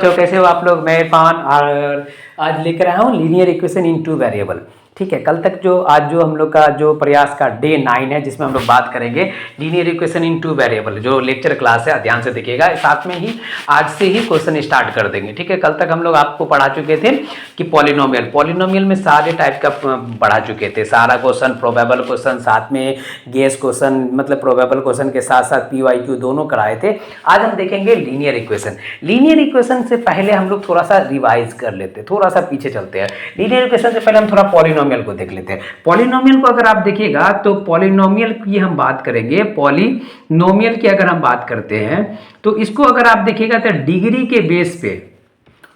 बच्चों, कैसे हो आप लोग? मैं इरफान और आज लेकर आया हूँ linear equation in two variable. ठीक है, कल तक आज जो हम लोग का जो प्रयास का डे 9 है, जिसमें हम लोग बात करेंगे linear equation in two variable. जो लेक्चर क्लास है ध्यान से देखिएगा, साथ में ही आज से ही क्वेश्चन स्टार्ट कर देंगे। ठीक है, कल तक हम लोग आपको पढ़ा चुके थे कि पॉलिनोमियल में सारे टाइप का पढ़ा चुके थे, सारा क्वेश्चन, प्रोबेबल क्वेश्चन, साथ में गेस क्वेश्चन, मतलब प्रोबेबल क्वेश्चन के साथ साथ PYQ दोनों कराए थे। आज हम देखेंगे लीनियर इक्वेशन। लीनियर इक्वेशन से पहले हम लोग थोड़ा सा रिवाइज कर लेते हैं, थोड़ा सा पीछे चलते हैं। लीनियर इक्वेशन से पहले हम थोड़ा पॉलिनोमियल को देख लेते हैं। पॉलिनोमियल को अगर आप देखिएगा तो पॉलिनोमियल की हम बात करेंगे, पॉलिनोमियल की अगर हम बात करते हैं तो इसको अगर आप देखिएगा तो डिग्री के बेस पे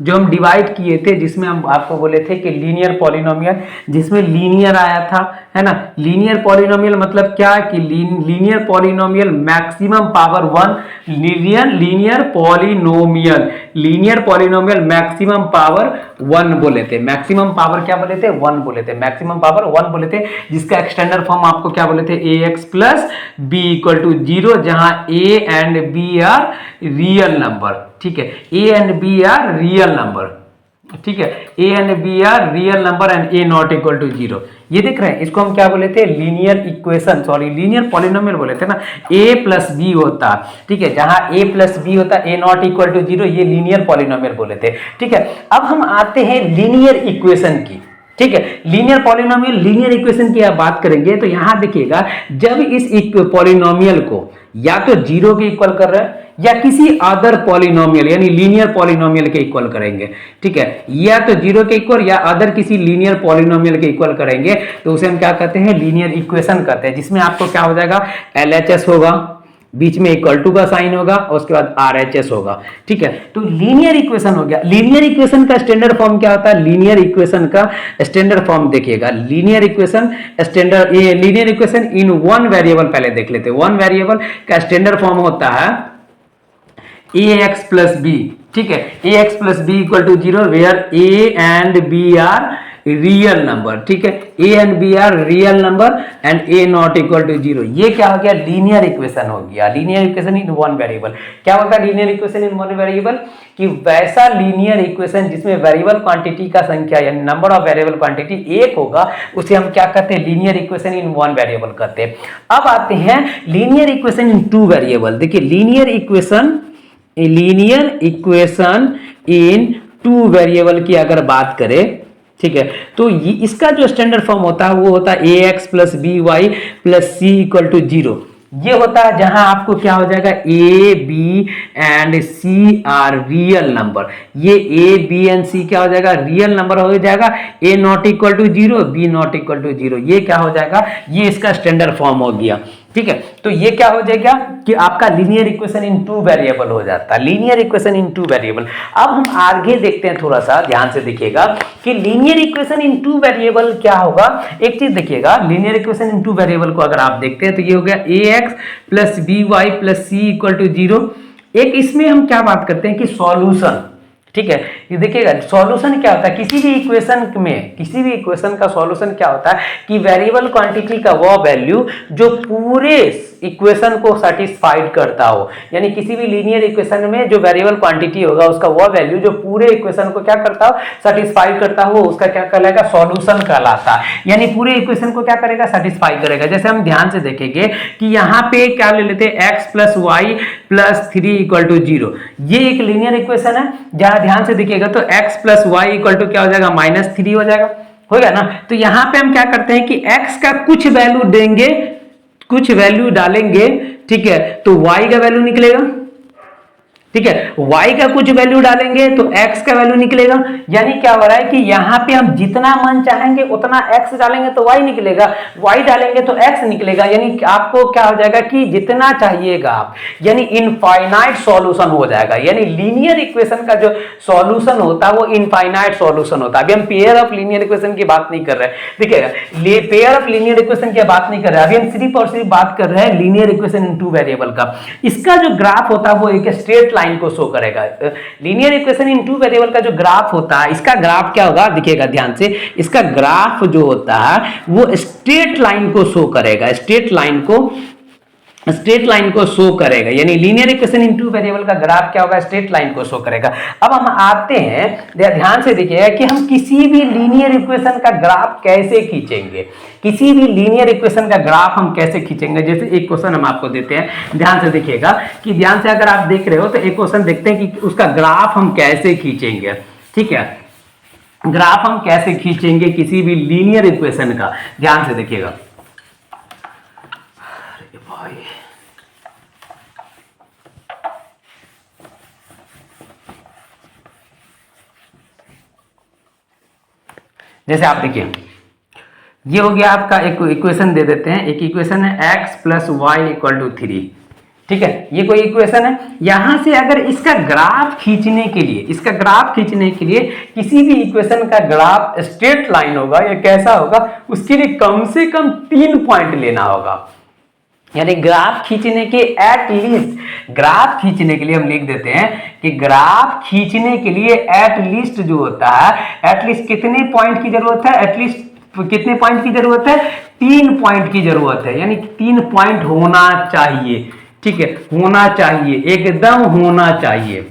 जो हम डिवाइड किए थे, जिसमें हम आपको बोले थे कि लीनियर पॉलिनोमियल, जिसमें लीनियर आया था, है ना। लीनियर पॉलिनोमियल मतलब क्या कि linear polynomial maximum power 1, linear polynomial maximum power 1 बोले थे। मैक्सिमम पावर क्या बोले थे? 1 बोले थे। मैक्सिमम पावर 1 बोले थे, जिसका एक्सटेंडर फॉर्म आपको क्या बोले थे? ax plus b equal to 0, जहां a and b are real number. ठीक है, a and b are real number. ठीक है, a and b are real number and a not equal to 0। ये देख रहे हैं, इसको हम क्या बोले थे? Linear equation, sorry linear polynomial बोले थे ना। a प्लस b होता, ठीक है, जहां a प्लस b होता, a नॉट इक्वल टू 0, ये लीनियर पॉलिनोमियल बोले थे। ठीक है, अब हम आते हैं लीनियर इक्वेशन की। ठीक है, लीनियर पॉलिनोमियल, लीनियर इक्वेशन की आप बात करेंगे तो यहां देखिएगा, जब इस पॉलिनोमियल को या तो 0 के इक्वल कर रहे हैं या किसी अदर पॉलिनोमियल यानी लीनियर पॉलिनोमियल के इक्वल करेंगे। ठीक है, या तो 0 के इक्वल या अदर किसी लीनियर पॉलिनोमियल के इक्वल करेंगे तो उसे हम क्या कहते हैं? लीनियर इक्वेशन कहते हैं। जिसमें आपको क्या हो जाएगा? LHS होगा, बीच में इक्वल टू का साइन होगा और उसके बाद RHS होगा। ठीक है, तो लीनियर इक्वेशन हो गया। लीनियर इक्वेशन का स्टैंडर्ड फॉर्म क्या होता है? लीनियर इक्वेशन का स्टैंडर्ड फॉर्म देखिएगा, linear equation in one variable पहले देख लेते हैं। वन वेरिएबल का स्टैंडर्ड फॉर्म होता है ax प्लस b। ठीक है, ax plus b equal to 0 where a and b are real number. ठीक है, a and b are real number and a not equal to 0। ये क्या हो गया? लीनियर इक्वेशन हो गया। Linear equation in one variable. क्या होता है linear equation in one variable? कि वैसा लीनियर इक्वेशन जिसमें वेरिएबल क्वांटिटी का संख्या यानी नंबर ऑफ वेरिएबल क्वांटिटी 1 होगा, उसे हम क्या कहते हैं? Linear equation in one variable कहते हैं। अब आते हैं linear equation in two variable. देखिए, linear equation in two variable की अगर बात करें, ठीक है, तो ये इसका जो स्टैंडर्ड फॉर्म होता है वो होता है ax plus b y plus c equal to 0। ये होता है जहां आपको क्या हो जाएगा? a b and c are real number. ये a b एंड c क्या हो जाएगा? रियल नंबर हो जाएगा। a not equal to 0, b not equal to 0। ये क्या हो जाएगा? ये इसका स्टैंडर्ड फॉर्म हो गया। ठीक है, तो ये क्या हो जाएगा कि आपका linear equation in two variable हो जाता है। Linear equation in two variable. अब हम आगे देखते हैं, थोड़ा सा ध्यान से देखिएगा कि linear equation in two variable क्या होगा। एक चीज देखिएगा, linear equation in two variable को अगर आप देखते हैं तो ये हो गया ax plus b y plus c equal to 0। एक इसमें हम क्या बात करते हैं कि सॉल्यूशन। ठीक है, ये देखिएगा, सॉल्यूशन क्या होता है? किसी भी इक्वेशन का सॉल्यूशन क्या होता है कि वेरिएबल क्वांटिटी का वो वैल्यू जो पूरे इक्वेशन को सेटिस्फाइड करता हो। यानी किसी भी लीनियर इक्वेशन में जो वेरिएबल क्वांटिटी होगा उसका वो वैल्यू जो पूरे इक्वेशन को क्या करता हो? सेटिस्फाइड करता हो, उसका क्या कहलाएगा? सॉल्यूशन कहलाता है। यानी पूरे इक्वेशन को क्या करेगा? सेटिस्फाई करेगा। जैसे हम ध्यान से देखेंगे कि यहाँ पे क्या ले लेते हैं? x plus y plus 3 equal to 0। ये एक लीनियर इक्वेशन है। जहां ध्यान से देखिएगा तो x plus y equal to क्या हो जाएगा? -3 हो जाएगा। हो गया ना। तो यहां पे हम क्या करते हैं कि x का कुछ वैल्यू देंगे, कुछ वैल्यू डालेंगे, ठीक है, तो y का वैल्यू निकलेगा। ठीक है, y का कुछ वैल्यू डालेंगे तो x का वैल्यू निकलेगा। यानी क्या हो रहा है कि यहां पे हम जितना मन चाहेंगे उतना x डालेंगे तो y निकलेगा, y डालेंगे तो x निकलेगा। यानी आपको क्या हो जाएगा कि जितना चाहिएगा आप, यानी इनफाइनाइट सॉल्यूशन हो जाएगा। यानी लीनियर इक्वेशन का जो सॉल्यूशन होता है वो इनफाइनाइट सॉल्यूशन होता है। अभी हम पेयर ऑफ लीनियर इक्वेशन की बात नहीं कर रहे हैं। देखिएगा, पेयर ऑफ लीनियर इक्वेशन की बात नहीं कर रहे हैं, अभी हम सिर्फ और सिर्फ बात कर रहे हैं linear equation in two variable का। इसका जो ग्राफ होता है वो एक स्ट्रेट लाइन को शो करेगा। Linear equation in two variable का जो ग्राफ होता है, इसका ग्राफ क्या होगा? देखिएगा ध्यान से, इसका ग्राफ जो होता है वो स्ट्रेट लाइन को शो करेगा। स्ट्रेट लाइन को स्ट्रेट लाइन को शो करेगा, यानी linear equation in two variable का ग्राफ क्या होगा, स्ट्रेट लाइन को शो करेगा। अब हम आते हैं, ध्यान से देखिएगा कि हम किसी भी लीनियर इक्वेशन का ग्राफ कैसे खींचेंगे, किसी भी लीनियर इक्वेशन का ग्राफ हम कैसे खींचेंगे। जैसे एक क्वेश्चन हम आपको देते हैं, ध्यान से देखिएगा कि ध्यान से अगर आप देख रहे हो तो एक क्वेश्चन देखते हैं कि उसका ग्राफ हम कैसे खींचेंगे। ठीक है, ग्राफ हम कैसे खींचेंगे किसी भी लीनियर इक्वेशन का, ध्यान से देखिएगा। जैसे आप देखिए, ये हो गया आपका एक इक्वेशन दे देते हैं, एक इक्वेशन है x plus y equal to 3। ठीक है, ये कोई इक्वेशन है। यहां से अगर इसका ग्राफ खींचने के लिए, इसका ग्राफ खींचने के लिए किसी भी इक्वेशन का ग्राफ स्ट्रेट लाइन होगा या कैसा होगा, उसके लिए कम से कम 3 पॉइंट लेना होगा। यानी ग्राफ खींचने के एटलीस्ट, ग्राफ खींचने के लिए हम लिख देते हैं कि ग्राफ खींचने के लिए एटलीस्ट जो होता है, एटलीस्ट कितने पॉइंट की जरूरत है, एटलीस्ट कितने पॉइंट की जरूरत है, 3 पॉइंट की जरूरत है। यानी 3 पॉइंट होना चाहिए। ठीक है, होना चाहिए, एकदम होना चाहिए,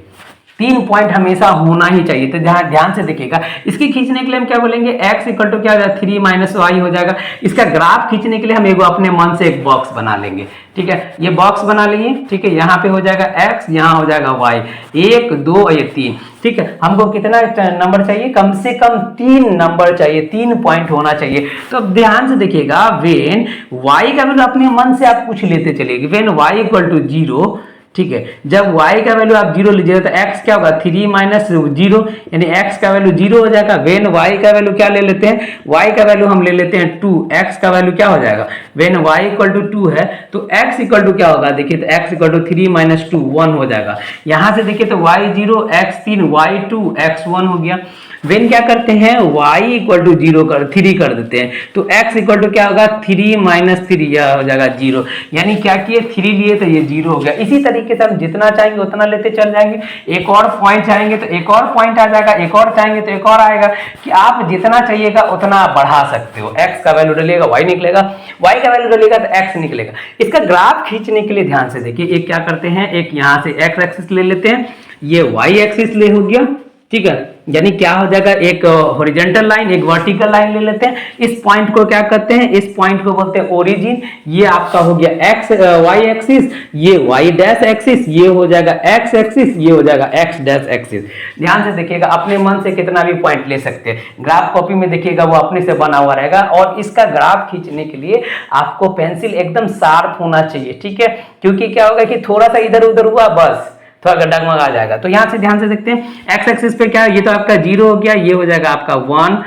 3 पॉइंट हमेशा होना ही चाहिए। तो ध्यान से देखिएगा, इसकी खींचने के लिए हम क्या बोलेंगे, x इक्वल टू क्या हो जाएगा, 3 माइनस वाई हो जाएगा। इसका ग्राफ खींचने के लिए हम एगो अपने मन से एक बॉक्स बना लेंगे। ठीक है, ये बॉक्स बना लिए। ठीक है, यहाँ पे हो जाएगा x, यहाँ हो जाएगा y, 1 2 और ये 3। ठीक है, हमको कितना नंबर चाहिए, कम से कम 3 नंबर चाहिए, 3 पॉइंट होना चाहिए। तो अब ध्यान से देखिएगा, वेन y का वैल्यू अपने मन से आप कुछ लेते चलिए, वेन y इक्वल टू 0। ठीक है, जब y का वैल्यू आप 0 लीजिएगा तो x क्या होगा, 3 माइनस 0, यानी x का वैल्यू 0 हो जाएगा। वेन y का वैल्यू क्या ले लेते हैं, y का वैल्यू हम ले लेते हैं 2, x का वैल्यू क्या हो जाएगा, वेन y इक्वल टू 2 है तो x इक्वल टू क्या होगा, देखिए तो x इक्वल टू 3 माइनस 2 1 हो जाएगा। यहां से देखिए तो y 0 x 3 y 2 x 1 हो गया। वेन क्या करते हैं, y इक्वल टू 3 कर देते हैं तो x इक्वल टू क्या होगा, 3 माइनस 3, यह हो जाएगा 0। यानी क्या किए, 3 लिए तो ये 0 हो गया। इसी तरीके से हम जितना चाहेंगे उतना लेते चल जाएंगे। एक और पॉइंट चाहेंगे तो एक और पॉइंट आ जाएगा, एक और चाहेंगे तो एक और आएगा, कि आप जितना चाहिएगा उतना आप बढ़ा सकते हो। x का वैल्यू डलेगा y निकलेगा, y का वैल्यू डलेगा तो x निकलेगा। इसका ग्राफ खींचने के लिए ध्यान से देखिए, एक क्या करते हैं, एक यहाँ से x एक्सिस ले लेते हैं, ये y एक्सिस ले हो गया। ठीक है, यानी क्या हो जाएगा, एक हॉरिजॉन्टल लाइन, एक वर्टिकल लाइन ले लेते हैं। इस पॉइंट को क्या करते हैं, इस पॉइंट को बोलते हैं ओरिजिन। ये आपका हो गया x y एक्सिस, ये y डैश एक्सिस, ये हो जाएगा x एक्सिस, ये हो जाएगा x डैश एक्सिस। ध्यान से देखिएगा, अपने मन से कितना भी पॉइंट ले सकते हैं। ग्राफ कॉपी में देखिएगा वो अपने से बना हुआ रहेगा। और इसका ग्राफ खींचने के लिए आपको पेंसिल एकदम शार्प होना चाहिए। ठीक है, क्योंकि क्या होगा कि थोड़ा सा इधर उधर हुआ बस थोड़ा डगमग आ जाएगा। तो यहां से ध्यान से देखते हैं, एक्स एक्सिस पे क्या है, ये तो आपका 0 हो गया, ये हो जाएगा आपका 1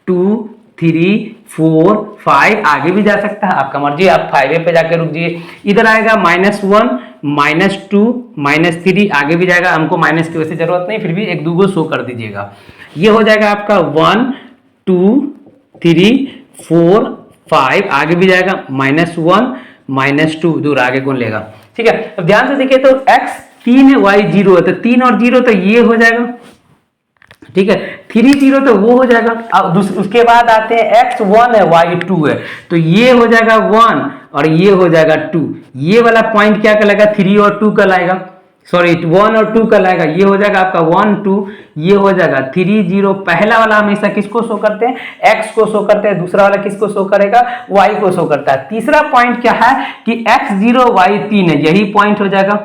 2 3 4 5, आगे भी जा सकता है, आपका मर्जी, आप 5 पे जाकर रुक जाइए। इधर आएगा -1 -2 -3, आगे भी जाएगा, हमको माइनस की वैसे जरूरत नहीं, फिर भी एक दूगो शो कर दीजिएगा। ये हो जाएगा आपका 1 2 3 4 5, आगे भी जाएगा -1 -2, दूर आगे कौन लेगा। ठीक है, तो ध्यान से देखिए, तो x 3 है, y 0 है, तो 3 और 0 तो ये हो जाएगा। ठीक है, 3 0 तो वो हो जाएगा। अब उसके बाद आते हैं x 1 है y 2 है, तो ये हो जाएगा 1 और ये हो जाएगा 2। ये वाला पॉइंट क्या कहलाएगा, 3 और 2 कहलाएगा, सॉरी 1 और 2 कहलाएगा। ये हो जाएगा आपका 1 2, ये हो जाएगा 3 0। पहला वाला हमेशा किसको शो करते हैं, x को शो करते हैं, दूसरा वाला किसको शो करेगा, y को शो करता है। तीसरा पॉइंट क्या है कि x 0 y 3 है, यही पॉइंट हो जाएगा।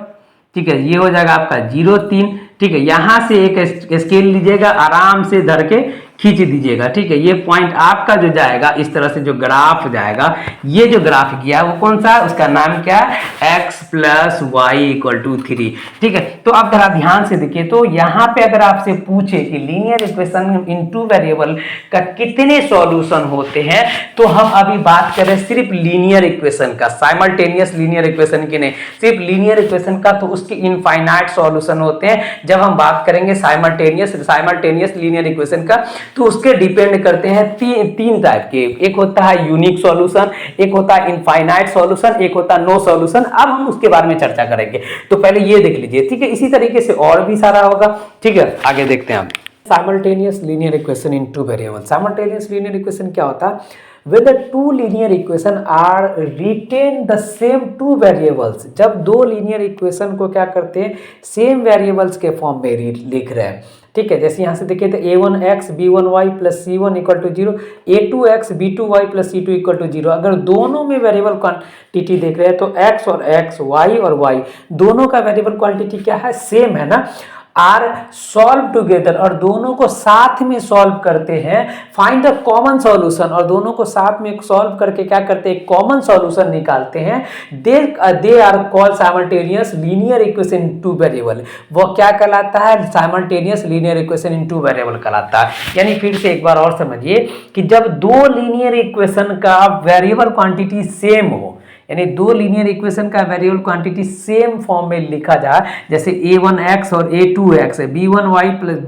ठीक है, ये हो जाएगा आपका 0 3। ठीक है, यहां से एक स्केल लीजिएगा, आराम से धर के खींच दीजिएगा। ठीक है, ये पॉइंट आपका जो जाएगा, इस तरह से जो ग्राफ जाएगा, ये जो ग्राफ गया वो कौन सा है, उसका नाम क्या है, x plus y equal to 3। ठीक है, तो आप जरा ध्यान से देखिए, तो यहाँ पे अगर आपसे पूछे कि linear equation in two variable का कितने सॉल्यूशन होते हैं, तो हम अभी बात कर रहे हैं सिर्फ लीनियर इक्वेशन का, साइमल्टेनियस लीनियर इक्वेशन की नहीं, सिर्फ लीनियर इक्वेशन का। तो उसके इनफाइनाइट सॉल्यूशन होते हैं। जब हम बात करेंगे साइमल्टेनियस लीनियर इक्वेशन का, तो उसके डिपेंड करते हैं तीन टाइप के, एक होता है यूनिक सॉल्यूशन, एक होता है इनफाइनाइट सॉल्यूशन, एक होता है नो सॉल्यूशन। अब हम उसके बारे में चर्चा करेंगे, तो पहले ये देख लीजिए। ठीक है, इसी तरीके से और भी सारा होगा। ठीक है, आगे देखते हैं हम simultaneous linear equation in two variable. Simultaneous linear equation क्या होता है, When the two linear equation are retain the same two variables, जब दो linear equation को क्या करते हैं सेम वेरिएबल्स के फॉर्म में लिख रहे हैं, ठीक है। जैसे यहाँ से देखिए तो a1x b1y plus c1 equal to 0, a2x b2y plus c2 equal to 0। अगर दोनों में वेरिएबल क्वांटिटी देख रहे हैं तो x और x, y और y दोनों का वेरिएबल क्वांटिटी क्या है, सेम है ना, आर सॉल्व टुगेदर, और दोनों को साथ में सॉल्व करते हैं, फाइंड द कॉमन सॉल्यूशन, और दोनों को साथ में सॉल्व करके क्या करते हैं, कॉमन सॉल्यूशन निकालते हैं। They are called simultaneous linear equation in two variable. वो क्या कहलाता है, simultaneous linear equation in two variable कहलाता है। यानी फिर से एक बार और समझिए कि जब दो लीनियर इक्वेशन का वेरिएबल क्वांटिटी सेम हो, यानी दो लीनियर इक्वेशन का वेरिएबल क्वांटिटी सेम फॉर्म में लिखा जाए, जैसे a1x और a2x है, b1y प्लस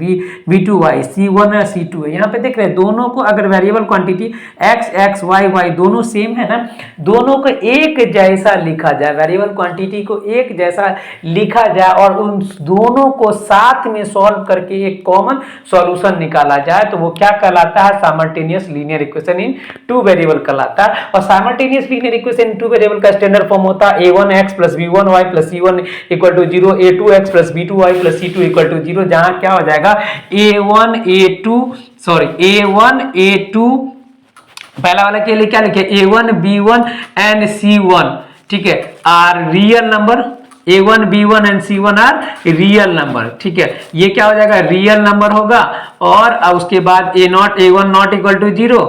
b2y, c1 है c2 है। यहाँ पे देख रहे हैं दोनों को अगर variable quantity x x y y दोनों सेम है ना, दोनों को एक जैसा लिखा जाए, वेरिएबल क्वांटिटी को एक जैसा लिखा जाए और उन दोनों को साथ में सॉल्व करके एक कॉमन सॉल्यूशन निकाला जाए, तो वो क्या कहलाता है, simultaneous linear equation in two variable कहलाता है। और simultaneous linear equation in two variable का स्टैंडर्ड फॉर्म होता है a1x plus b1y plus c1 equal to 0, a2x plus b2y plus c2 equal to 0, जहां क्या हो जाएगा a1 a2 पहला वाला के लिए क्या लिखे a1 b1 एंड c1, ठीक है, are real number, a1 b1 and c1 are real number, ठीक है। ये क्या हो जाएगा, रियल नंबर होगा, और उसके बाद a1 नॉट इक्वल टू 0,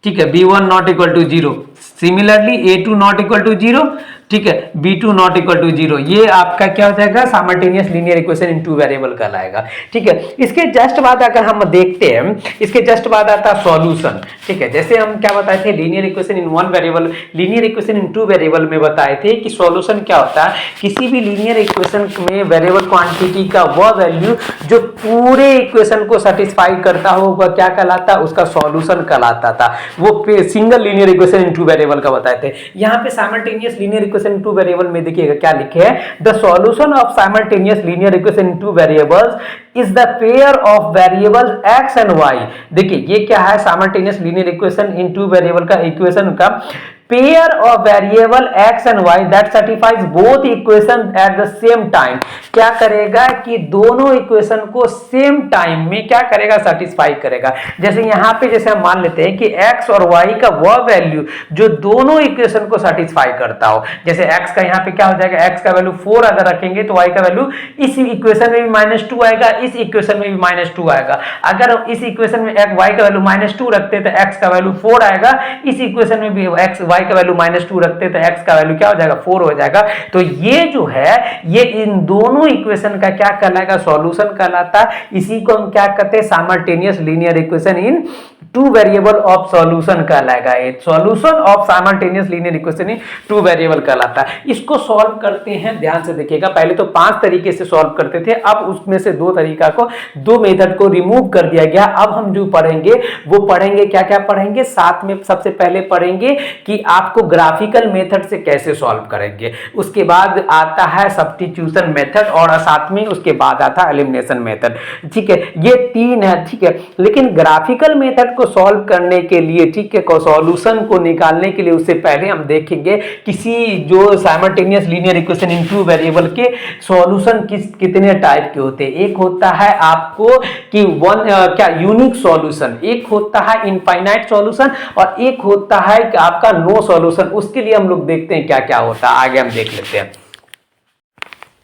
ठीक है, b1 not equal to 0, similarly a2 not equal to 0, ठीक है, b2 नॉट इक्वल टू 0। ये आपका क्या हो जाएगा, simultaneous linear equation in two variable कहलाएगा, ठीक है। इसके जस्ट बाद अगर हम देखते हैं, इसके जस्ट बाद आता है सॉल्यूशन, ठीक है। जैसे हम क्या बताए थे, linear equation in one variable, linear equation in two variable में बताए थे कि सॉल्यूशन क्या होता है, किसी भी लीनियर इक्वेशन में वेरिएबल क्वांटिटी का वह वैल्यू जो पूरे इक्वेशन को सेटिस्फाई करता हो वह क्या कहलाता, उसका सॉल्यूशन कहलाता था। वो single linear equation in two variable का बताए थे। यहाँ पे simultaneous linear equation two variable में देखिएगा क्या लिखे है, the solution of simultaneous linear equation in two variables is the pair of variables x and y। देखिए ये क्या है, simultaneous linear equation in two variable का इक्वेशन का pair of variable x and y that satisfies both equation at the same time. क्या करेगा कि दोनों इक्वेशन को सेम टाइम में क्या करेगा, सेटिस्फाई करेगा। जैसे यहाँ पे जैसे हम मान लेते हैं कि x और y का वह वैल्यू जो दोनों इक्वेशन को सेटिस्फाई करता हो, जैसे x का यहाँ पे क्या हो जाएगा, x का वैल्यू 4 अगर रखेंगे तो y का वैल्यू इस इक्वेशन में भी -2 आएगा, इस इक्वेशन में भी -2 आएगा। अगर इस इक्वेशन में y का वैल्यू -2 रखते तो x का वैल्यू 4 आएगा, इस इक्वेशन में भी y का वैल्यू -2 रखते तो x का वैल्यू क्या हो जाएगा, 4 हो जाएगा। तो ये जो है ये इन दोनों इक्वेशन का क्या कहलाएगा, सॉल्यूशन कहलाता है। इसी को हम क्या कहते हैं, simultaneous linear equation in two variable of solution कहलाएगा। Solution of simultaneous linear equation in two variable कहलाता है। इसको सॉल्व करते हैं, ध्यान से देखिएगा, पहले तो 5 तरीके से सॉल्व करते थे, अब उसमें से 2 तरीका को, 2 मेथड को रिमूव कर दिया गया। अब हम जो पढ़ेंगे वो पढ़ेंगे क्या क्या पढ़ेंगे, साथ में सबसे पहले पढ़ेंगे कि आपको ग्राफिकल मेथड से कैसे सॉल्व करेंगे, उसके बाद आता है सब्स्टिट्यूशन मेथड, और साथ में उसके बाद आता है एलिमिनेशन मेथड, ठीक है। ये 3 है, ठीक है। लेकिन ग्राफिकल मेथड को सॉल्व करने के लिए, ठीक है, सॉल्यूशन को निकालने के लिए उससे पहले हम देखेंगे किसी जो simultaneous linear equation in two variable के सॉल्यूशन कितने टाइप के होते हैं। एक होता है आपको कि क्या यूनिक सॉल्यूशन, एक होता है इनफाइनाइट सॉल्यूशन, और एक होता है कि आपका नो सॉल्यूशन। उसके लिए हम लोग देखते हैं क्या क्या होता है, आगे हम देख लेते हैं।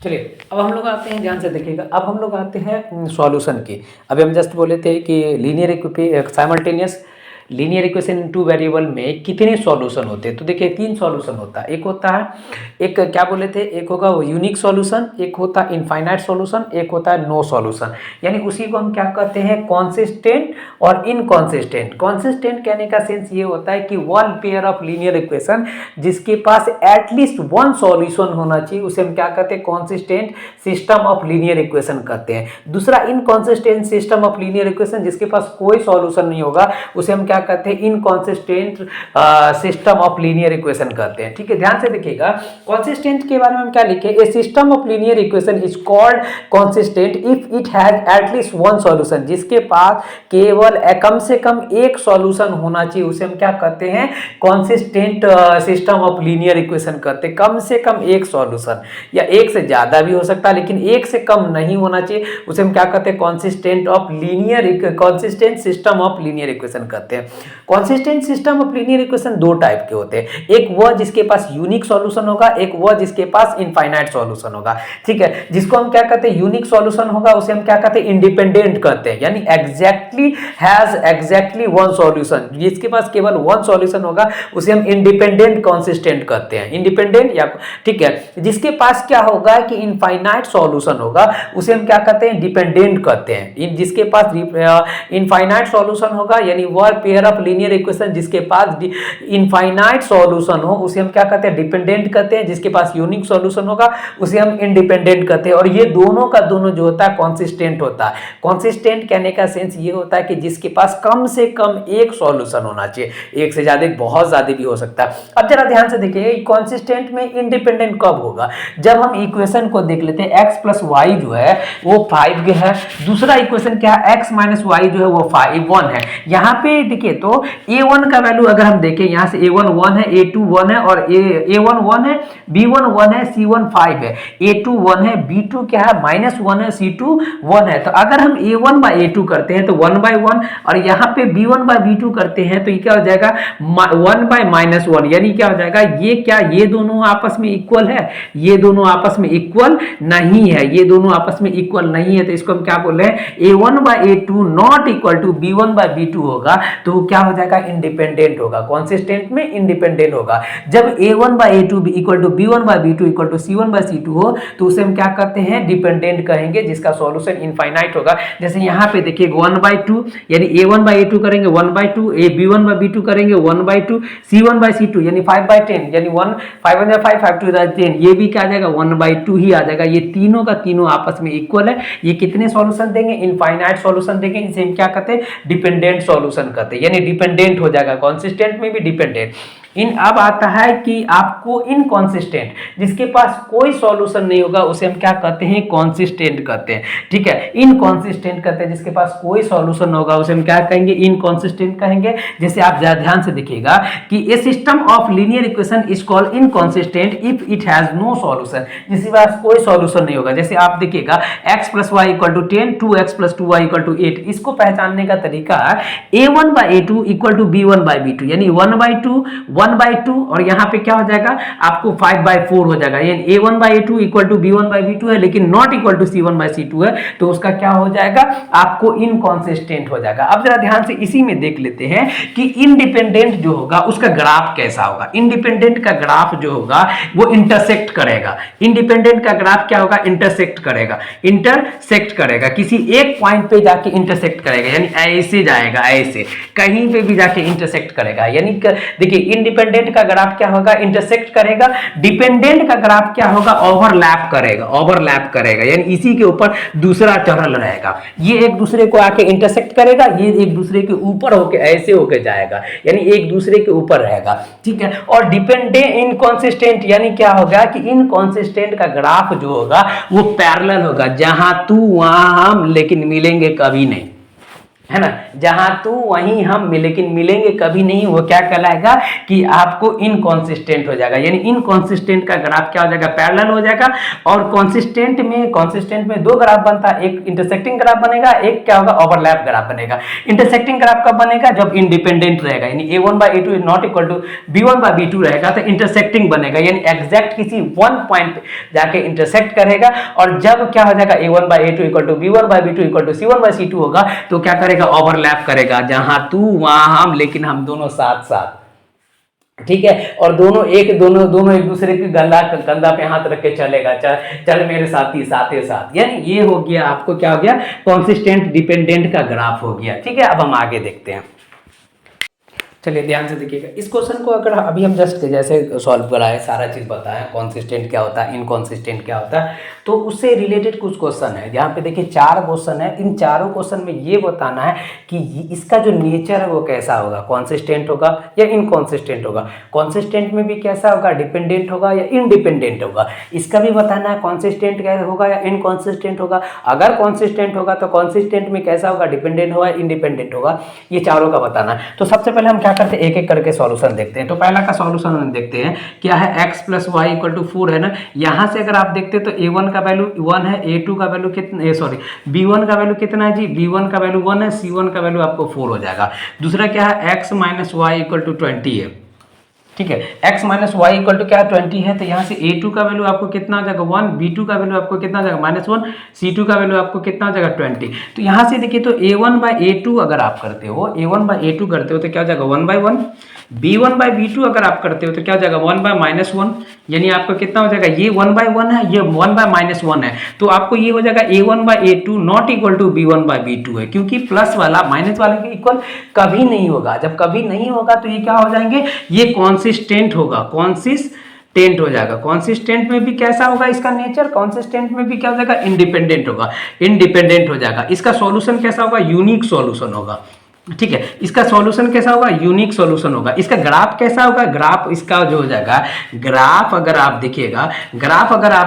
चलिए अब हम लोग आते हैं, ध्यान से देखिएगा, अब हम लोग आते हैं सॉल्यूशन की। अभी हम जस्ट बोले थे कि linear simultaneous linear equation in two variable में कितने सॉल्यूशन होते हैं, तो देखिए 3 सॉल्यूशन होता है। एक होता है, एक क्या बोले थे, एक होगा वो यूनिक सॉल्यूशन, एक होता है इनफाइनाइट सॉल्यूशन, एक होता है नो सॉल्यूशन। यानी उसी को हम क्या कहते हैं, कॉन्सिस्टेंट और इनकॉन्सिस्टेंट। कॉन्सिस्टेंट कहने का सेंस ये होता है कि one pair of linear equation जिसके पास एटलीस्ट 1 सॉल्यूशन होना चाहिए, उसे हम क्या कहते हैं, consistent system of linear equation कहते हैं। दूसरा inconsistent system of linear equation जिसके पास कोई सॉल्यूशन नहीं होगा, उसे हम क्या कहते हैं inconsistent system of linear equation कहते हैं। ठीक है, ध्यान से देखिएगा कॉन्सिस्टेंट के बारे में हम क्या लिखे, a system of linear equation is called consistent if it has at least one solution, जिसके पास केवल कम से कम एक सॉल्यूशन होना चाहिए, उसे हम क्या कहते हैं, consistent system of linear equation कहते हैं। कम से कम एक सॉल्यूशन, या एक से ज्यादा भी हो सकता है लेकिन एक से कम नहीं होना चाहिए, उसे हम क्या कहते हैं, consistent of linear consistent system of linear equation कहते हैं। Consistent system of linear equation दो टाइप के होते हैं, एक वह जिसके पास यूनिक सॉल्यूशन होगा, एक वह जिसके पास इनफाइनाइट सॉल्यूशन होगा। ठीक है, जिसको हम क्या कहते हैं, यूनिक सॉल्यूशन होगा उसे हम क्या कहते हैं, इंडिपेंडेंट कहते हैं, यानी एग्जैक्टली वन सॉल्यूशन, जिसके पास केवल वन सॉल्यूशन होगा उसे हम इंडिपेंडेंट कॉन्सिस्टेंट कहते हैं, इंडिपेंडेंट या ठीक है। जिसके पास क्या होगा कि इनफाइनाइट सॉल्यूशन होगा उसे हम क्या कहते हैं, डिपेंडेंट कहते हैं। जिसके पास इनफाइनाइट सॉल्यूशन होगा यानी वह पेयर ऑफ लीनियर इक्वेशन जिसके पास इनफाइनाइट सॉल्यूशन हो उसे हम क्या कहते हैं, डिपेंडेंट कहते हैं। जिसके पास यूनिक सॉल्यूशन होगा उसे हम इंडिपेंडेंट कहते हैं। और ये दोनों का दोनों जो होता है कॉन्सिस्टेंट होता है। कॉन्सिस्टेंट कहने का सेंस ये होता है कि जिसके पास कम से कम एक सॉल्यूशन होना चाहिए, एक से ज्यादा बहुत ज्यादा भी हो सकता है। अब जरा ध्यान से देखिए कॉन्सिस्टेंट में इंडिपेंडेंट कब होगा, जब हम इक्वेशन को देख लेते हैं x प्लस वाई जो है वो 5 है, दूसरा इक्वेशन क्या है x माइनस वाई जो है वो 1 है। यहाँ पे देखिए तो a1 का वैल्यू अगर हम देखें यहाँ से a1 1 है, a2 1 है और a1 1 है, b1 1 है, c1 5 है, a2 1 है, b2 क्या है -1 है, c2 1 है। तो अगर हम a1 बाय a2 करते हैं तो 1/1 और यहाँ पे b1 बाय b2 करते हैं तो ये क्या हो जाएगा 1 बाय -1, यानी क्या हो जाएगा ये दोनों आपस में इक्वल है, ये दोनों आपस में इक्वल नहीं है, ये दोनों आपस में इक्वल नहीं है। तो इसको हम क्या बोल रहे हैं, a1 by a2 not equal to b1 by b2 होगा तो क्या हो जाएगा, इंडिपेंडेंट होगा, कॉन्सिस्टेंट में इंडिपेंडेंट होगा। जब a1 by a2 equal to b1 by b2 equal to c1 by c2 हो तो उसे हम क्या कहते हैं, डिपेंडेंट कहेंगे, जिसका सॉल्यूशन इनफाइनाइट होगा। जैसे यहाँ पे देखिए 1/2 यानी a1 बाय a2 करेंगे 1/2, b1 बाय b2 करेंगे 1/2, c1 बाय c2 यानी 5/10 यानी 1 5 1 5 5 2 10, ये भी क्या आ जाएगा 1/2 ही आ जाएगा। ये तीनों का तीनों आपस में इक्वल है। ये कितने सॉल्यूशन देंगे, इनफाइनाइट सॉल्यूशन देंगे, इसे हम क्या कहते हैं, डिपेंडेंट सॉल्यूशन कहते हैं, यानी डिपेंडेंट हो जाएगा, कॉन्सिस्टेंट में भी डिपेंडेंट। अब आता है कि आपको इनकॉन्सिस्टेंट, जिसके पास कोई सॉल्यूशन नहीं होगा उसे हम क्या कहते हैं, कॉन्सिस्टेंट कहते हैं। ठीक है, इनकॉन्सिस्टेंट कहते हैं, जिसके पास कोई सॉल्यूशन होगा उसे हम क्या कहेंगे, इनकॉन्सिस्टेंट कहेंगे। जैसे आप ध्यान से देखिएगा कि a system of linear equation is called inconsistent if it has no solution, जिसके पास कोई सॉल्यूशन नहीं होगा। जैसे आप देखिएगा x plus y equal to 10, 2x plus 2y equal to 8, इसको पहचानने का तरीका a1 by a2 equal to b1 by b2 यानी 1/2 1/2 और यहाँ पे क्या हो जाएगा आपको 5/4 हो जाएगा, यानी a1 by a2 equal to b1 by b2 है लेकिन not equal to c1 by c2 है, तो उसका क्या हो जाएगा, आपको इनकॉन्सिस्टेंट हो जाएगा। अब जरा ध्यान से इसी में देख लेते हैं कि इंडिपेंडेंट जो होगा उसका ग्राफ कैसा होगा। इंडिपेंडेंट का ग्राफ जो होगा वो इंटरसेक्ट करेगा। इंडिपेंडेंट का ग्राफ क्या होगा, इंटरसेक्ट करेगा, किसी एक पॉइंट पे जाके इंटरसेक्ट करेगा, यानी ऐसे जाएगा, ऐसे कहीं पे भी जाके इंटरसेक्ट करेगा। यानी देखिए इंडिपेंडेंट का ग्राफ क्या होगा, इंटरसेक्ट करेगा। डिपेंडेंट का ग्राफ क्या होगा, ओवरलैप करेगा, यानी इसी के ऊपर दूसरा चढ़ल रहेगा। ये एक दूसरे को आके इंटरसेक्ट करेगा, ये एक दूसरे के ऊपर होके ऐसे होके जाएगा, यानी एक दूसरे के ऊपर रहेगा। ठीक है, और डिपेंडेंट इनकॉन्सिस्टेंट यानी क्या होगा कि इनकॉन्सिस्टेंट का ग्राफ जो होगा वो पैरेलल होगा, जहां तू वहां हम लेकिन मिलेंगे कभी नहीं, है ना, जहां तू वहीं हम लेकिन मिलेंगे कभी नहीं, वो क्या कहलाएगा कि आपको इनकॉन्सिस्टेंट हो जाएगा। यानी इनकॉन्सिस्टेंट का ग्राफ क्या हो जाएगा, पैरेलल हो जाएगा। और कॉन्सिस्टेंट में दो ग्राफ बनता है, एक इंटरसेक्टिंग ग्राफ बनेगा, एक क्या होगा, ओवरलैप ग्राफ बनेगा। इंटरसेक्टिंग ग्राफ कब बनेगा, जब इंडिपेंडेंट रहेगा, यानी a1 by a2 is not equal to b1 by b2 रहेगा, तो इंटरसेक्टिंग बनेगा, यानी एग्जैक्ट किसी वन पॉइंट पे जाके इंटरसेक्ट करेगा। और जब क्या हो जाएगा, a1 by a2 equal to b1 by b2 equal to c1 by c2 होगा, तो क्या करेगा, ओवरलैप करेगा, जहां तू वहां हम लेकिन हम दोनों साथ साथ। ठीक है, और दोनों एक दूसरे के कंधा पे हाथ रख के चलेगा, चल मेरे साथी साथे साथ। यानी ये हो गया, आपको क्या हो गया, कॉन्सिस्टेंट डिपेंडेंट का ग्राफ हो गया। ठीक है, अब हम आगे देखते हैं। चलिए ध्यान से देखिएगा इस क्वेश्चन को। अगर अभी हम जस्ट जैसे सॉल्व कराए, सारा चीज़ बताया, कॉन्सिस्टेंट क्या होता है, इनकॉन्सिस्टेंट क्या होता है, तो उससे रिलेटेड कुछ क्वेश्चन है। यहाँ पे देखिए 4 क्वेश्चन है। इन चारों क्वेश्चन में ये बताना है कि इसका जो नेचर है वो कैसा होगा, कॉन्सिस्टेंट होगा या इनकॉन्सिस्टेंट होगा। कॉन्सिस्टेंट में भी कैसा होगा, डिपेंडेंट होगा या इनडिपेंडेंट होगा, इसका भी बताना है। कॉन्सिस्टेंट क्या होगा या इनकॉन्सिस्टेंट होगा। अगर कॉन्सिस्टेंट होगा तो कॉन्सिस्टेंट में कैसा होगा, डिपेंडेंट होगा, इंडिपेंडेंट होगा, ये चारों का बताना है। तो सबसे पहले हम क्या करते हैं, एक एक करके सॉल्यूशन देखते हैं। तो पहला का सॉल्यूशन हम देखते हैं क्या है, x + y = 4 है ना। यहाँ से अगर आप देखते हैं तो a1 का वैल्यू 1 है, a2 का वैल्यू कितना, सॉरी b1 का वैल्यू कितना है जी, b1 का वैल्यू 1 है, c1 का वैल्यू आपको 4 हो जाएगा। दूसरा क्या है, x - y = 20 है, ठीक है। x - y = क्या 20 है, तो यहाँ से a2 का वैल्यू आपको कितना हो जाएगा 1, b2 का वैल्यू आपको कितना हो जाएगा -1, c2 का वैल्यू आपको कितना हो जाएगा 20। तो यहाँ से देखिए तो a1/a2 अगर आप करते हो, a1/a2 करते हो तो क्या हो जाएगा 1/1, b1/b2 अगर आप करते हो तो क्या हो जाएगा 1/-1, यानी आपको कितना हो जाएगा, ये 1/1 है, ये 1/-1 है, तो आपको ये हो जाएगा a1/a2 not equal to b1/b2 है, क्योंकि प्लस वाला माइनस वाले के इक्वल कभी नहीं होगा। जब कभी नहीं होगा तो ये क्या हो जाएंगे, ये कॉन्सिस्टेंट होगा, कॉन्सिस्टेंट हो जाएगा। कॉन्सिस्टेंट में भी कैसा होगा इसका नेचर, कॉन्सिस्टेंट में भी क्या हो जाएगा, इंडिपेंडेंट होगा, इंडिपेंडेंट हो जाएगा। इसका सॉल्यूशन कैसा होगा, यूनिक सॉल्यूशन होगा, ठीक है। इसका सॉल्यूशन कैसा होगा, यूनिक सॉल्यूशन होगा। इसका ग्राफ कैसा होगा, ग्राफ इसका जो हो जाएगा, ग्राफ अगर आप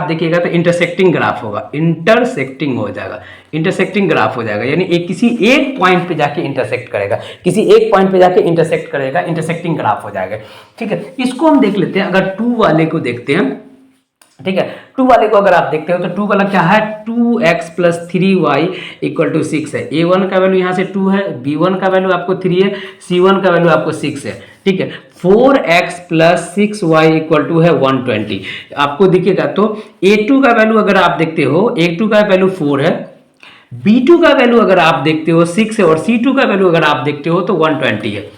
देखिएगा तो इंटरसेक्टिंग ग्राफ होगा, इंटरसेक्टिंग हो जाएगा, इंटरसेक्टिंग ग्राफ हो जाएगा, यानी एक किसी एक पॉइंट पे जाके इंटरसेक्ट करेगा, किसी एक पॉइंट पे जाके इंटरसेक्ट करेगा, इंटरसेक्टिंग ग्राफ हो जाएगा, ठीक है। इसको हम देख लेते हैं। अगर 2 वाले को देखते हैं, ठीक है, 2 वाले को अगर आप देखते हो तो 2 वाला क्या है, 2x + 3y = 6 है। a1 का वैल्यू यहाँ से 2 है, b1 का वैल्यू आपको 3 है, c1 का वैल्यू आपको 6 है, ठीक है। 4x + 6y = है 120। आपको दिखेगा तो a2 का वैल्यू अगर आप देखते हो, a2 का वैल्यू 4 है, b2 का वैल्यू अगर आप देखते हो 6 है, और c2 का वैल्यू अगर आप देखते हो तो 120 है,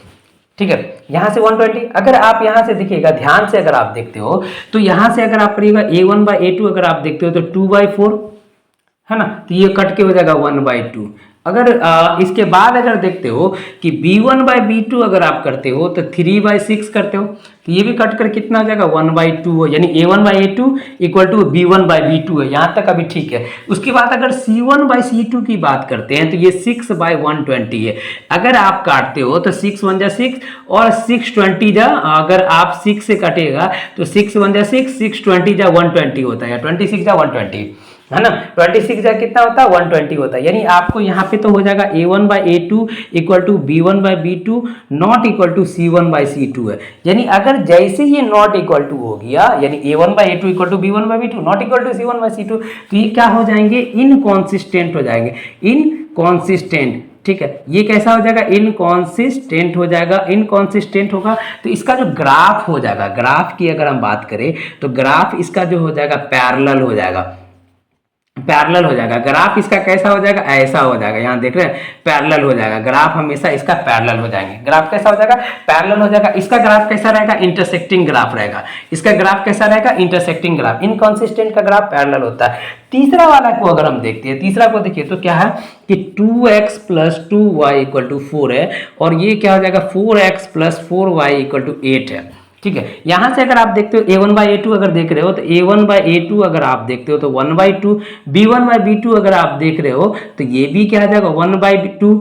ठीक है। यहां से 120, अगर आप यहां से देखिएगा ध्यान से, अगर आप देखते हो तो यहां से अगर आप करिएगा a1/a2 अगर आप देखते हो तो 2/4 है ना, तो ये कट के हो जाएगा 1/2। अगर इसके बाद अगर देखते हो कि b1/b2 अगर आप करते हो तो 3/6 करते हो, तो ये भी कट कर कितना हो जाएगा 1/2, यानी a1/a2 = b1/b2 है। यहाँ तक अभी ठीक है। उसके बाद अगर c1/c2 की बात करते हैं तो ये 6/120 है। अगर आप काटते हो तो 6 × 1 = 6 और 620 जा, अगर आप 6 से कटेगा तो 6 × 1 = 6, 620 जा 120 होता है, 26 जा 120 है ना, 26 जा कितना होता है 120 होता है। यानी आपको यहाँ पे तो हो जाएगा a1/a2 = b1/b2 not equal to c1/c2 है। यानी अगर जैसे ये नॉट इक्वल टू हो गया, यानी a1/a2 = b1/b2 not equal to c1/c2, तो ये क्या हो जाएंगे, इनकॉन्सिस्टेंट हो जाएंगे, इनकॉन्सिस्टेंट, ठीक है। ये कैसा हो जाएगा, इनकॉन्सिस्टेंट हो जाएगा, इनकॉन्सिस्टेंट होगा। तो इसका जो ग्राफ हो जाएगा, ग्राफ की अगर हम बात करें तो ग्राफ इसका जो हो जाएगा पैरेलल हो जाएगा, पैरेलल हो जाएगा। ग्राफ इसका कैसा हो जाएगा, ऐसा हो जाएगा, यहाँ देख रहे हैं पैरेलल हो जाएगा, ग्राफ हमेशा इसका पैरेलल हो जाएंगे। ग्राफ कैसा हो जाएगा, पैरेलल हो जाएगा। इसका ग्राफ कैसा रहेगा, इंटरसेक्टिंग ग्राफ रहेगा। इसका ग्राफ कैसा रहेगा, इंटरसेक्टिंग ग्राफ। इनकॉन्सिस्टेंट का ग्राफ पैरेलल होता है। तीसरा वाला को अगर हम देखते हैं, तीसरा को देखिए तो क्या है कि 2x + 2y = 4 है, और ये क्या हो जाएगा 4x + 4y = 8 है, ठीक है। यहां से अगर आप देखते हो a1/a2 अगर देख रहे हो तो a1/a2 अगर आप देखते हो तो 1/2, b1/b2 अगर आप देख रहे हो तो ये भी क्या आ जाएगा 1/2,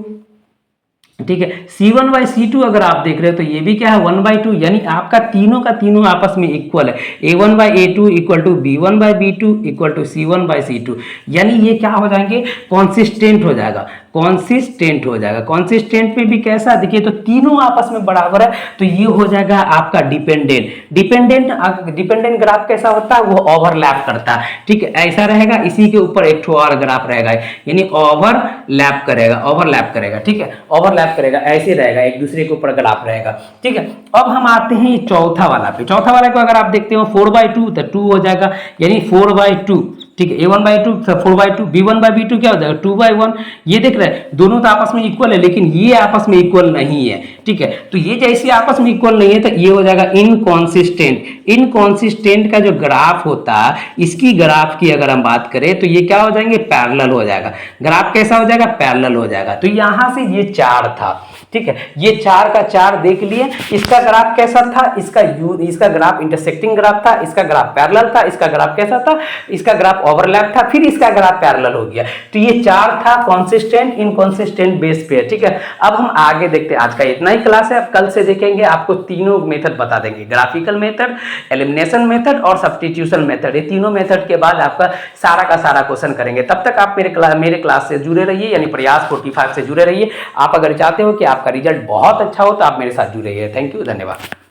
ठीक है। c1/c2 अगर आप देख रहे हो तो ये भी क्या है 1/2, यानी आपका तीनों का तीनों आपस में इक्वल है। a1/a2 = b1/b2 = c1/c2, यानी ये क्या हो जाएंगे, कॉन्सिस्टेंट हो जाएगा, कॉन्सिस्टेंट हो जाएगा। कॉन्सिस्टेंट में भी कैसा देखिए तो तीनों आपस में बराबर है, तो ये हो जाएगा आपका डिपेंडेंट। डिपेंडेंट ग्राफ कैसा होता है, वो ओवरलैप करता है, ठीक है, ऐसा रहेगा। इसी के ऊपर एक और ग्राफ रहेगा, यानी ओवरलैप करेगा, ओवरलैप करेगा, ठीक है, ओवरलैप करेगा, ऐसे रहेगा, एक दूसरे के ऊपर ग्राफ रहेगा, ठीक है। अब हम आते हैं चौथा वाला पे। चौथा वाला को अगर आप देखते हो 4/2 तो 2 हो जाएगा, यानी 4/2, ठीक है। a1/2 4/2, b1/b2 क्या हो जाएगा 2/1। ये देख रहे हैं दोनों तो आपस में इक्वल है, लेकिन ये आपस में इक्वल नहीं है, ठीक है। तो ये जैसे आपस में इक्वल नहीं है तो ये हो जाएगा इनकॉन्सिस्टेंट। इनकॉन्सिस्टेंट का जो ग्राफ होता है, इसकी ग्राफ की अगर हम बात करें तो ये क्या हो जाएंगे, पैरेलल हो जाएगा। ग्राफ कैसा हो जाएगा, पैरेलल हो जाएगा। तो यहां से ये 4 था, ठीक है, ये 4 का 4 देख लिए। इसका ग्राफ कैसा था, इसका ग्राफ इंटरसेक्टिंग ग्राफ था, इसका ग्राफ पैरेलल था, इसका ग्राफ कैसा था, इसका ग्राफ ओवरलैप था, फिर इसका ग्राफ पैरेलल हो गया। तो ये 4 था कंसिस्टेंट इनकंसिस्टेंट बेस पेयर। ठीक है, अब हम आगे देखते हैं। आज का इतना ही क्लास है, अब कल से देखेंगे, आपको तीनों मेथड बता देंगे, ग्राफिकल मेथड, एलिमिनेशन मेथड और सब्स्टिट्यूशन मेथड। ये तीनों मेथड के बाद आपका सारा का सारा क्वेश्चन करेंगे। तब तक आप मेरे क्लास से जुड़े रहिए, यानी प्रयास 45 से जुड़े रहिए। आप अगर चाहते हो कि आपका रिजल्ट बहुत अच्छा हो तो आप मेरे साथ जुड़े रहिए। थैंक यू, धन्यवाद।